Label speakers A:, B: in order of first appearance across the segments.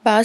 A: بعض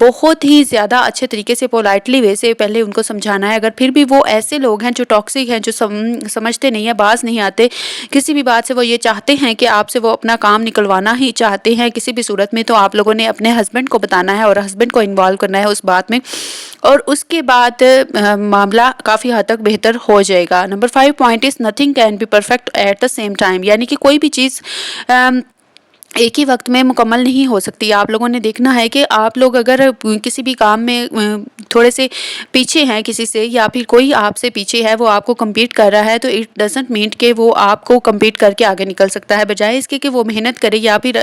A: بہت ہی زیادہ اچھے طریقے سے پولائٹلی وے سے پہلے ان کو سمجھانا ہے. اگر پھر بھی وہ ایسے لوگ ہیں جو ٹاکسک ہیں, جو سمجھتے نہیں ہیں, باز نہیں آتے کسی بھی بات سے, وہ یہ چاہتے ہیں کہ آپ سے وہ اپنا کام نکلوانا ہی چاہتے ہیں کسی بھی صورت میں, تو آپ لوگوں نے اپنے ہسبینڈ کو بتانا ہے اور ہسبینڈ کو انوالو کرنا ہے اس بات میں, اور اس کے بعد معاملہ کافی حد تک بہتر ہو جائے گا. Number 5 point is nothing can be perfect at the same time, یعنی کہ کوئی بھی چیز ایک ہی وقت میں مکمل نہیں ہو سکتی. آپ لوگوں نے دیکھنا ہے کہ آپ لوگ اگر کسی بھی کام میں تھوڑے سے پیچھے ہیں کسی سے, یا پھر کوئی آپ سے پیچھے ہے, وہ آپ کو کمپیٹ کر رہا ہے, تو اٹ ڈزنٹ مین کہ وہ آپ کو کمپیٹ کر کے آگے نکل سکتا ہے. بجائے اس کے کہ وہ محنت کرے یا پھر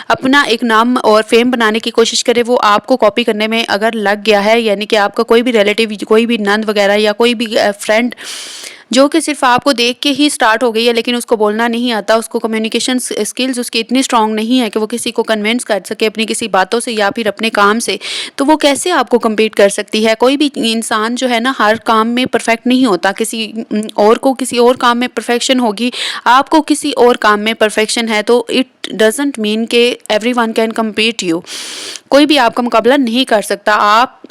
A: اپنا ایک نام اور فیم بنانے کی کوشش کرے, وہ آپ کو کاپی کرنے میں اگر لگ گیا ہے, یعنی کہ آپ کا کوئی بھی ریلیٹیو, کوئی بھی نند وغیرہ یا کوئی بھی فرینڈ جو کہ صرف آپ کو دیکھ کے ہی سٹارٹ ہو گئی ہے لیکن اس کو بولنا نہیں آتا, اس کو کمیونیکیشن اسکلز اس کی اتنی اسٹرانگ نہیں ہے کہ وہ کسی کو کنونس کر سکے اپنی کسی باتوں سے یا پھر اپنے کام سے, تو وہ کیسے آپ کو کمپیٹ کر سکتی ہے. کوئی بھی انسان جو ہے نا ہر کام میں پرفیکٹ نہیں ہوتا, کسی اور کو کسی اور کام میں پرفیکشن ہوگی, آپ کو کسی اور کام میں پرفیکشن ہے, تو اٹ ڈزنٹ مین کہ every one can compete you. کوئی بھی آپ کا مقابلہ نہیں کر سکتا.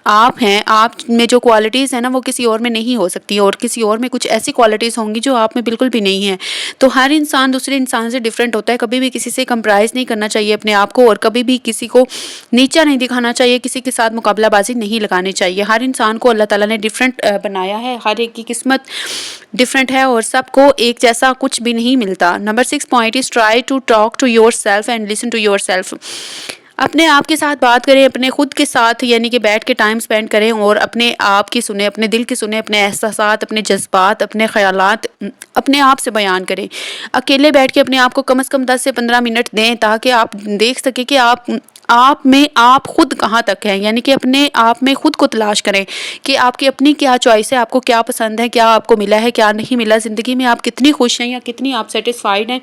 A: آپ ہیں, آپ میں جو کوالٹیز ہیں نا وہ کسی اور میں نہیں ہو سکتی, اور کسی اور میں کچھ ایسی کوالٹیز ہوں گی جو آپ میں بالکل بھی نہیں ہیں. تو ہر انسان دوسرے انسان سے ڈفرینٹ ہوتا ہے. کبھی بھی کسی سے کمپرائز نہیں کرنا چاہیے اپنے آپ کو, اور کبھی بھی کسی کو نیچا نہیں دکھانا چاہیے, کسی کے ساتھ مقابلہ بازی نہیں لگانی چاہیے. ہر انسان کو اللہ تعالیٰ نے ڈفرینٹ بنایا ہے, ہر ایک کی قسمت ڈفرینٹ ہے اور سب کو ایک جیسا کچھ بھی نہیں ملتا. Number 6 point is try to talk to yourself and listen to yourself. اپنے آپ کے ساتھ بات کریں, اپنے خود کے ساتھ یعنی کہ بیٹھ کے ٹائم اسپینڈ کریں اور اپنے آپ کی سنیں, اپنے دل کی سنیں, اپنے احساسات, اپنے جذبات, اپنے خیالات اپنے آپ سے بیان کریں. اکیلے بیٹھ کے اپنے آپ کو کم از کم 10 سے 15 منٹ دیں تاکہ آپ دیکھ سکیں کہ آپ میں آپ خود کہاں تک ہیں, یعنی کہ اپنے آپ میں خود کو تلاش کریں کہ آپ کی اپنی کیا چوائس ہے, آپ کو کیا پسند ہے, کیا آپ کو ملا ہے, کیا نہیں ملا زندگی میں, آپ کتنی خوش ہیں یا کتنی آپ سیٹسفائیڈ ہیں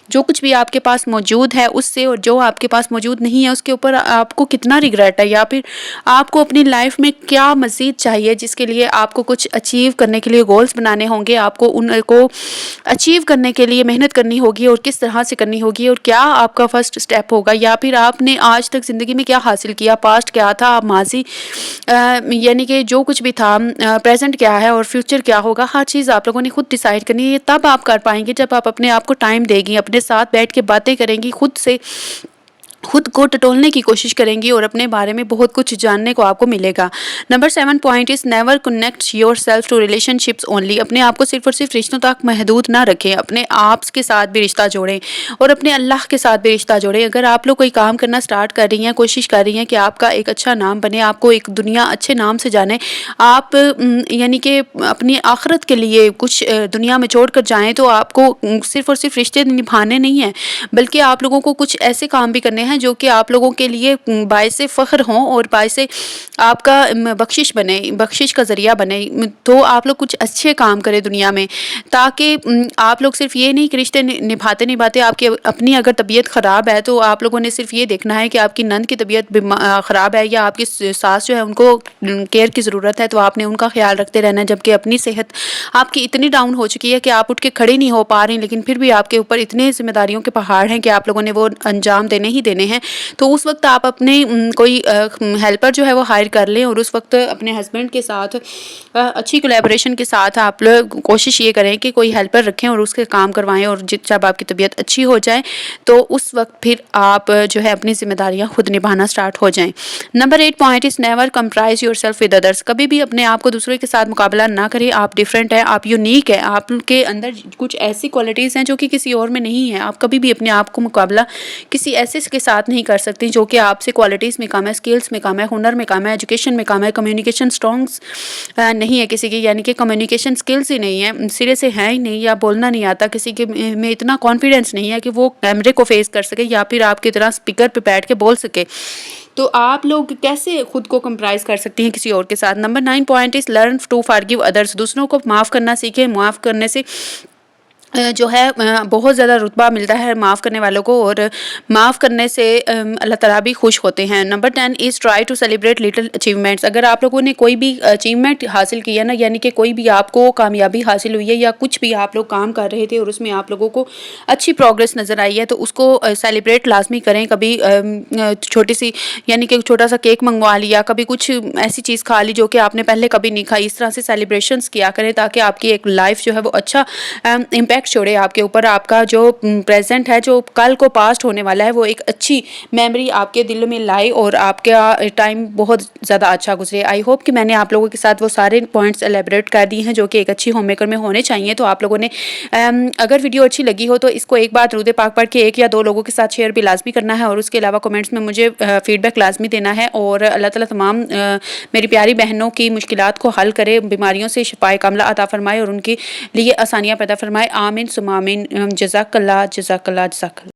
A: جو کچھ بھی آپ کے پاس موجود ہے اس سے, اور جو آپ کے پاس موجود نہیں ہے اس کے اوپر آپ کو کتنا ریگریٹ ہے, یا پھر آپ کو اپنی لائف میں کیا مزید چاہیے جس کے لیے آپ کو کچھ اچیو کرنے کے لیے گولز بنانے ہوں گے, آپ کو ان کو اچیو کرنے کے لیے محنت کرنی ہوگی, اور کس طرح سے کرنی ہوگی, اور کیا آپ کا فرسٹ اسٹیپ ہوگا, یا پھر آپ نے آج تک زندگی میں کیا حاصل کیا, پاسٹ کیا تھا, ماضی یعنی کہ جو کچھ بھی تھا, پریزنٹ کیا ہے اور فیوچر کیا ہوگا. ہر چیز آپ لوگوں نے خود ڈیسائیڈ کرنی ہے. تب آپ کر پائیں گے جب آپ اپنے آپ کو ٹائم دیں گی, اپنے ساتھ بیٹھ کے باتیں کریں گی, خود سے خود کو ٹٹولنے کی کوشش کریں گی, اور اپنے بارے میں بہت کچھ جاننے کو آپ کو ملے گا. Number 7 point is never connect yourself to relationships only. اپنے آپ کو صرف اور صرف رشتوں تک محدود نہ رکھیں, اپنے آپ کے ساتھ بھی رشتہ جوڑیں اور اپنے اللہ کے ساتھ بھی رشتہ جوڑیں. اگر آپ لوگ کوئی کام کرنا سٹارٹ کر رہی ہیں, کوشش کر رہی ہیں کہ آپ کا ایک اچھا نام بنے, آپ کو ایک دنیا اچھے نام سے جانے, آپ یعنی کہ اپنی آخرت کے لیے کچھ دنیا میں چھوڑ کر جائیں, تو آپ کو صرف اور صرف رشتے نبھانے نہیں ہیں بلکہ آپ لوگوں کو کچھ ایسے کام بھی کرنے ہیں جو کہ آپ لوگوں کے لیے باعث فخر ہوں اور باعث آپ کا بخشش بنے, بخشش کا ذریعہ بنے. تو آپ لوگ کچھ اچھے کام کریں دنیا میں, تاکہ آپ لوگ صرف یہ نہیں کہ رشتے نبھاتے آپ کی اپنی اگر طبیعت خراب ہے تو آپ لوگوں نے صرف یہ دیکھنا ہے کہ آپ کی نند کی طبیعت خراب ہے یا آپ کی ساس جو ہے ان کو کیئر کی ضرورت ہے, تو آپ نے ان کا خیال رکھتے رہنا ہے, جبکہ اپنی صحت آپ کی اتنی ڈاؤن ہو چکی ہے کہ آپ اٹھ کے کھڑے نہیں ہو پا رہے ہیں, لیکن پھر بھی آپ کے اوپر اتنے ذمہ داریوں کے پہاڑ ہیں کہ آپ لوگوں نے وہ انجام دینے ہی دینے ہیں. تو اس وقت آپ اپنے کوئی ہیلپر جو ہے وہ ہائر کر لیں, اور اس وقت اپنے ہسبینڈ کے ساتھ اچھی کولیبریشن کے ساتھ آپ لوگ کوشش یہ کریں کہ کوئی ہیلپر رکھیں اور اس کے کام کروائیں, اور جب آپ کی طبیعت اچھی ہو جائے تو اس وقت پھر آپ جو ہے اپنی ذمہ داریاں خود نبھانا سٹارٹ ہو جائیں. Number 8 point is never comprise your self with others. کبھی بھی اپنے آپ کو دوسرے کے ساتھ مقابلہ نہ کریں. آپ ڈفرینٹ ہیں, آپ یونیک ہیں, آپ کے اندر کچھ ایسی کوالٹیز ہیں جو کہ کسی اور میں نہیں ہیں. آپ کبھی بھی اپنے آپ کو مقابلہ کسی ایسے کے ساتھ نہیں کر سکتے جو کہ آپ سے کوالٹیز میں کم ہے, اسکلس میں کم ہے, ہنر میں کم ہے, ایجوکیشن میں کم ہے, کمیونیکیشن اسٹرانگس نہیں ہے کسی کی, یعنی کہ کمیونیکیشن اسکلس ہی نہیں ہے, سرے سے ہے ہی نہیں, یا بولنا نہیں آتا کسی کے میں اتنا کانفیڈینس نہیں ہے کہ وہ کیمرے کو فیس کر سکے یا پھر آپ کی طرح اسپیکر پہ بیٹھ کے بول سکے. تو آپ لوگ کیسے خود کو کمپرائز کر سکتی ہیں کسی اور کے ساتھ. Number 9 point is learn to forgive others. دوسروں کو معاف کرنا سیکھیں. معاف کرنے سے جو ہے بہت زیادہ رتبہ ملتا ہے معاف کرنے والوں کو، اور معاف کرنے سے اللہ تعالیٰ بھی خوش ہوتے ہیں۔ Number 10 is try to celebrate little achievements. اگر آپ لوگوں نے کوئی بھی اچیومنٹ حاصل کیا نا، یعنی کہ کوئی بھی آپ کو کامیابی حاصل ہوئی ہے یا کچھ بھی آپ لوگ کام کر رہے تھے اور اس میں آپ لوگوں کو اچھی پروگرس نظر آئی ہے، تو اس کو سیلیبریٹ لازمی کریں۔ کبھی چھوٹی سی یعنی کہ چھوٹا سا کیک منگوا لیا، کبھی کچھ ایسی چیز کھا لی جو کہ آپ نے پہلے کبھی نہیں کھائی، اس طرح سے سیلیبریشنس کیا کریں تاکہ آپ کی ایک لائف جو ہے وہ اچھا امپیکٹ چھوڑے آپ کے اوپر۔ آپ کا جو پریزنٹ ہے، جو کل کو پاسٹ ہونے والا ہے، وہ ایک اچھی میموری آپ کے دل میں لائے اور آپ کا ٹائم بہت زیادہ اچھا گزرے۔ آئی ہوپ کہ میں نے آپ لوگوں کے ساتھ وہ سارے پوائنٹس ایلیبریٹ کر دی ہیں جو کہ ایک اچھی ہوم میکر میں ہونے چاہیے۔ تو آپ لوگوں نے اگر ویڈیو اچھی لگی ہو تو اس کو ایک بار درود پاک پڑھ کے 1 یا 2 لوگوں کے ساتھ شیئر بھی لازمی کرنا ہے، اور اس کے علاوہ کمنٹس میں مجھے فیڈ بیک لازمی دینا ہے۔ اور اللہ تعالیٰ تمام میری پیاری بہنوں کی مشکلات کو حل کرے، بیماریوں سے شفائے کاملہ عطا فرمائے اور ان کے لیے آسانیاں پیدا فرمائے۔ آمین ثم آمین۔ جزاک اللہ، جزاک اللہ، جزاک اللہ۔